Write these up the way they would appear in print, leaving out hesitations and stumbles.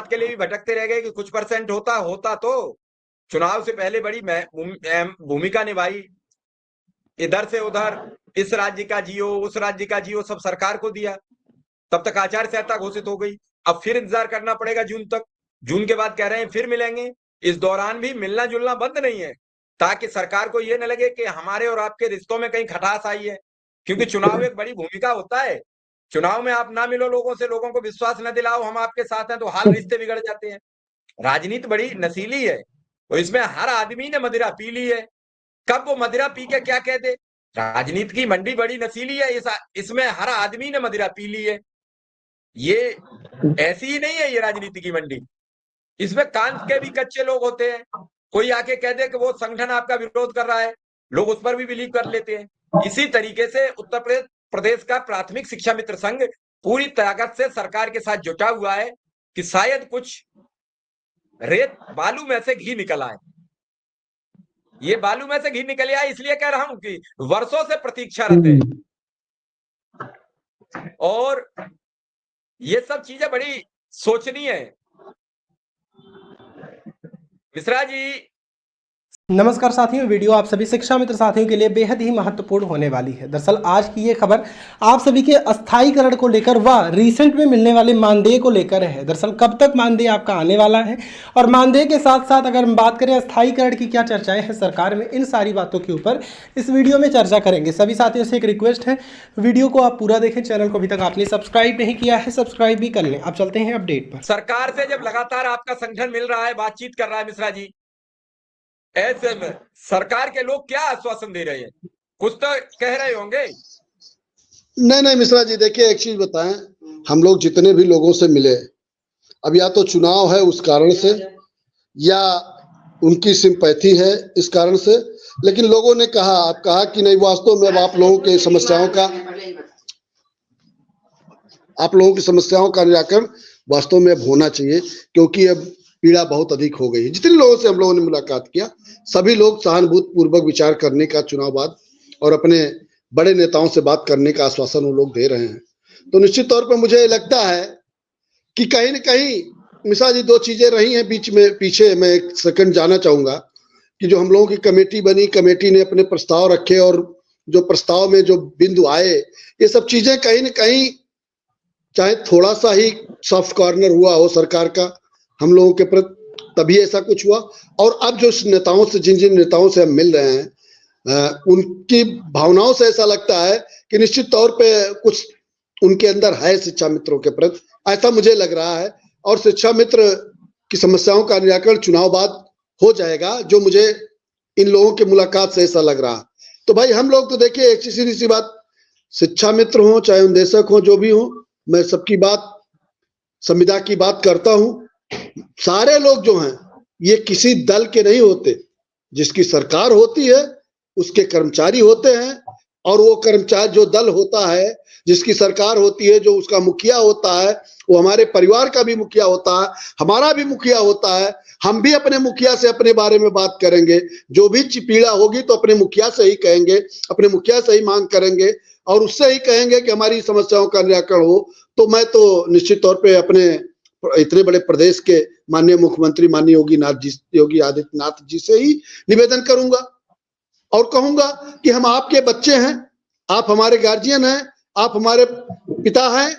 बात के लिए भी भटकते रह गए कि कुछ परसेंट होता तो चुनाव से पहले बड़ी भूमिका निभाई, इधर से उधर, इस राज्य का जियो, उस राज्य का जियो, सब सरकार को दिया। तब तक आचार संहिता घोषित हो गई। अब फिर इंतजार करना पड़ेगा जून तक। जून के बाद कह रहे हैं फिर मिलेंगे। इस दौरान भी मिलना जुलना बंद नहीं है, ताकि सरकार को ये न लगे कि हमारे और आपके रिश्तों में कहीं खटास आई है, क्योंकि चुनाव एक बड़ी भूमिका होता है। चुनाव में आप ना मिलो लोगों से, लोगों को विश्वास न दिलाओ हम आपके साथ हैं, तो हाल रिश्ते बिगड़ जाते हैं। राजनीति बड़ी नशीली है और इसमें हर आदमी ने मदिरा पी ली है। कब वो मदिरा पी के क्या कह दे। राजनीति की मंडी बड़ी नशीली है, इसमें हर आदमी ने मदिरा पी ली है। ये ऐसी ही नहीं है ये राजनीति की मंडी। इसमें कांच के भी कच्चे लोग होते हैं। कोई आके कह दे कि वो संगठन आपका विरोध कर रहा है, लोग उस पर भी बिलीव कर लेते हैं। इसी तरीके से उत्तर प्रदेश का प्राथमिक शिक्षा मित्र संघ पूरी ताकत से सरकार के साथ जुटा हुआ है कि शायद कुछ रेत बालू में से घी निकल आए। ये बालू में से घी निकल आए इसलिए कह रहा हूं कि वर्षों से प्रतीक्षारत है और ये सब चीजें बड़ी सोचनीय है। मिश्रा जी। नमस्कार साथियों, वीडियो आप सभी शिक्षा मित्र साथियों के लिए बेहद ही महत्वपूर्ण होने वाली है। दरअसल आज की ये खबर आप सभी के अस्थायीकरण को लेकर व रिसेंट में मिलने वाले मानदेय को लेकर है। दरअसल कब तक मानदेय आपका आने वाला है और मानदेय के साथ साथ अगर हम बात करें अस्थायीकरण की क्या चर्चाएं हैं सरकार में, इन सारी बातों के ऊपर इस वीडियो में चर्चा करेंगे। सभी साथियों से एक रिक्वेस्ट है, वीडियो को आप पूरा देखें। चैनल को अभी तक आपने सब्सक्राइब नहीं किया है, सब्सक्राइब भी कर लें। अब चलते हैं अपडेट पर। सरकार से जब लगातार आपका संगठन मिल रहा है, बातचीत कर रहा है मिश्रा जी, ऐसे में सरकार के लोग क्या आश्वासन दे रहे हैं? कुछ तो कह रहे होंगे। नहीं मिश्रा जी, देखिए एक चीज बताएं, हम लोग जितने भी लोगों से मिले, अब या तो चुनाव है उस कारण से या उनकी सिंपैथी है इस कारण से, लेकिन लोगों ने कहा कि नहीं, वास्तव में अब आप लोगों की समस्याओं का निराकरण वास्तव में अब होना चाहिए, क्योंकि अब पीड़ा बहुत अधिक हो गई है। जितने लोगों से हम लोगों ने मुलाकात किया, सभी लोग सहानुभूति पूर्वक विचार करने का चुनाव बाद और अपने बड़े नेताओं से बात करने का आश्वासन वो लोग दे रहे हैं। तो निश्चित तौर पर मुझे लगता है कि कहीं न कहीं मिश्रा जी दो चीजें रही हैं पीछे मैं एक सेकंड जाना चाहूंगा कि जो हम लोगों की कमेटी बनी, कमेटी ने अपने प्रस्ताव रखे और जो प्रस्ताव में जो बिंदु आए, ये सब चीजें कहीं न कहीं चाहे थोड़ा सा ही सॉफ्ट कॉर्नर हुआ हो सरकार का हम लोगों के प्रति, तभी ऐसा कुछ हुआ। और अब जो नेताओं से जिन नेताओं से हम मिल रहे हैं, उनकी भावनाओं से ऐसा लगता है कि निश्चित तौर पे कुछ उनके अंदर है शिक्षा मित्रों के प्रति, ऐसा मुझे लग रहा है। और शिक्षा मित्र की समस्याओं का निराकरण चुनाव बाद हो जाएगा, जो मुझे इन लोगों की मुलाकात से ऐसा लग रहा। तो भाई हम लोग तो देखिए एक सीधी सी बात, शिक्षा मित्र हो चाहे उन्देशक हो, जो भी हो, मैं सबकी बात, संविदा की बात करता हूं। सारे लोग जो हैं ये किसी दल के नहीं होते। जिसकी सरकार होती है उसके कर्मचारी होते हैं, और वो कर्मचारी, जो दल होता है, जिसकी सरकार होती है, जो उसका मुखिया होता है, वो हमारे परिवार का भी मुखिया होता है, हमारा भी मुखिया होता है। हम भी अपने मुखिया से अपने बारे में बात करेंगे, जो भी पीड़ा होगी तो अपने मुखिया से ही कहेंगे, अपने मुखिया से ही मांग करेंगे और उससे ही कहेंगे कि हमारी समस्याओं का निराकरण हो। तो मैं तो निश्चित तौर पे अपने इतने बड़े प्रदेश के माननीय मुख्यमंत्री माननीय योगी आदित्यनाथ जी से ही निवेदन करूंगा और कहूंगा कि हम आपके बच्चे हैं, आप हमारे गार्जियन हैं, आप हमारे पिता हैं,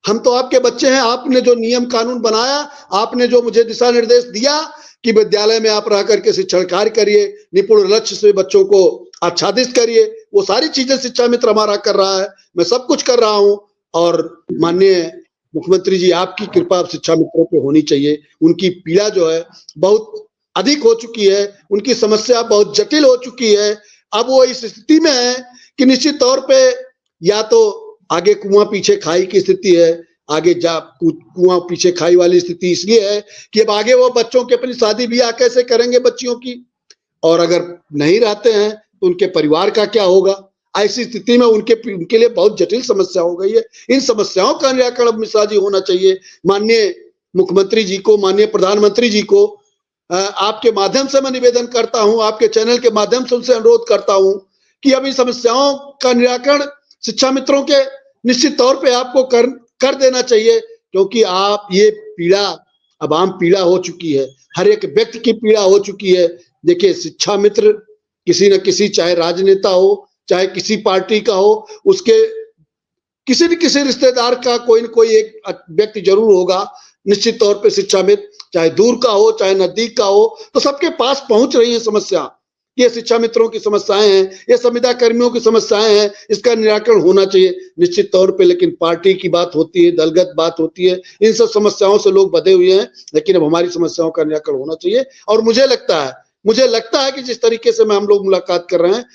हम तो आपके बच्चे हैं। आपने जो नियम कानून बनाया, आपने जो मुझे दिशा निर्देश दिया कि विद्यालय में आप रह करके शिक्षण कार्य करिए, निपुण लक्ष्य से बच्चों को आच्छादित करिए, वो सारी चीजें शिक्षा मित्र हमारा कर रहा है। मैं सब कुछ कर रहा हूं और माननीय मुख्यमंत्री जी, आपकी कृपा शिक्षा मित्रों पे होनी चाहिए। उनकी पीड़ा जो है बहुत अधिक हो चुकी है, उनकी समस्या बहुत जटिल हो चुकी है। अब वो इस स्थिति में है कि निश्चित तौर पे या तो आगे कुआं पीछे खाई की स्थिति है, आगे कुआं पीछे खाई वाली स्थिति इसलिए है कि अब आगे वो बच्चों की अपनी शादी ब्याह कैसे करेंगे बच्चियों की, और अगर नहीं रहते हैं तो उनके परिवार का क्या होगा। ऐसी स्थिति में उनके लिए बहुत जटिल समस्या हो गई है। इन समस्याओं का निराकरण मिश्रा जी होना चाहिए। माननीय मुख्यमंत्री जी को, माननीय प्रधानमंत्री जी को आपके माध्यम से मैं निवेदन करता हूं, आपके चैनल के माध्यम से उनसे अनुरोध करता हूं कि अब इन समस्याओं का निराकरण शिक्षा मित्रों के निश्चित तौर पे आपको कर देना चाहिए, क्योंकि आप ये पीड़ा अब आम पीड़ा हो चुकी है, हर एक व्यक्ति की पीड़ा हो चुकी है। देखिए, शिक्षा मित्र किसी न किसी, चाहे राजनेता हो, चाहे किसी पार्टी का हो, उसके किसी न किसी रिश्तेदार का कोई न कोई एक व्यक्ति जरूर होगा निश्चित तौर पे शिक्षा मित्र, चाहे दूर का हो चाहे नजदीक का हो, तो सबके पास पहुंच रही है समस्या। ये शिक्षा मित्रों की समस्याएं हैं, ये संविदा कर्मियों की समस्याएं हैं, इसका निराकरण होना चाहिए निश्चित तौर पे। लेकिन पार्टी की बात होती है, दलगत बात होती है, इन सब समस्याओं से लोग बंधे हुए हैं। लेकिन अब हमारी समस्याओं का निराकरण होना चाहिए। और मुझे लगता है कि जिस तरीके से हम लोग मुलाकात कर रहे हैं